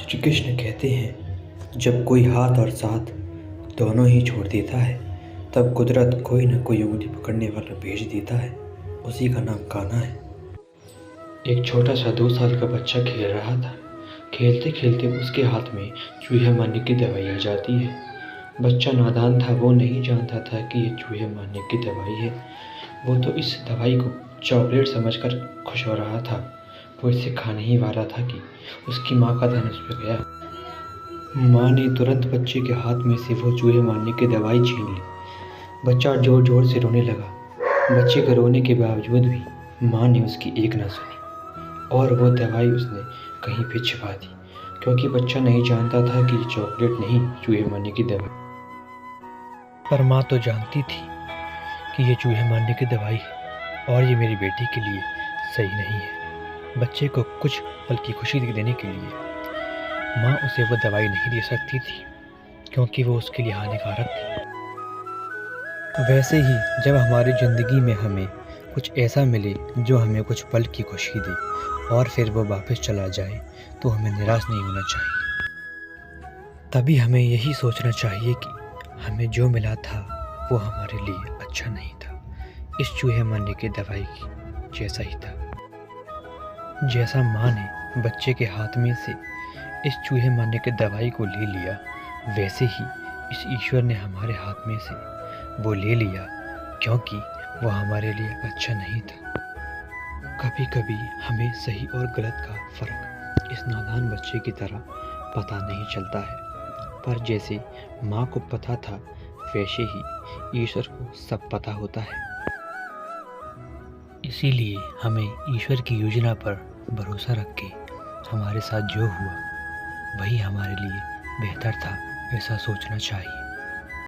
श्री कृष्ण कहते हैं, जब कोई हाथ और साथ दोनों ही छोड़ देता है, तब कुदरत कोई न कोई उंगली पकड़ने वाला भेज देता है। उसी का नाम कान्हा है। एक छोटा सा 2 साल का बच्चा खेल रहा था। खेलते खेलते उसके हाथ में चूहे मारने की दवाई आ जाती है। बच्चा नादान था, वो नहीं जानता था कि ये चूहे मारने की दवाई है। वो तो इस दवाई को चॉकलेट समझकर खुश हो रहा था। वो इसे खाने ही वाला था कि उसकी माँ का ध्यान उस पर गया। माँ ने तुरंत बच्चे के हाथ में से वो चूहे मारने की दवाई छीन ली। बच्चा जोर जोर से रोने लगा। बच्चे के रोने के बावजूद भी माँ ने उसकी एक ना सुनी और वो दवाई उसने कहीं पे छिपा दी, क्योंकि बच्चा नहीं जानता था कि ये चॉकलेट नहीं, चूहे मारने की दवाई। पर माँ तो जानती थी कि ये चूहे मारने की दवाई है और ये मेरी बेटी के लिए सही नहीं है। बच्चे को कुछ पल की खुशी देने के लिए माँ उसे वो दवाई नहीं दे सकती थी, क्योंकि वो उसके लिए हानिकारक थी। वैसे ही जब हमारी ज़िंदगी में हमें कुछ ऐसा मिले जो हमें कुछ पल की खुशी दे और फिर वो वापस चला जाए, तो हमें निराश नहीं होना चाहिए। तभी हमें यही सोचना चाहिए कि हमें जो मिला था वो हमारे लिए अच्छा नहीं था, इस चूहे मारने की दवाई की जैसा ही था। जैसा माँ ने बच्चे के हाथ में से इस चूहे मारने की दवाई को ले लिया, वैसे ही इस ईश्वर ने हमारे हाथ में से वो ले लिया, क्योंकि वो हमारे लिए अच्छा नहीं था। कभी कभी हमें सही और गलत का फ़र्क इस नादान बच्चे की तरह पता नहीं चलता है, पर जैसे माँ को पता था, वैसे ही ईश्वर को सब पता होता है। इसीलिए हमें ईश्वर की योजना पर भरोसा रख के हमारे साथ जो हुआ वही हमारे लिए बेहतर था, ऐसा सोचना चाहिए।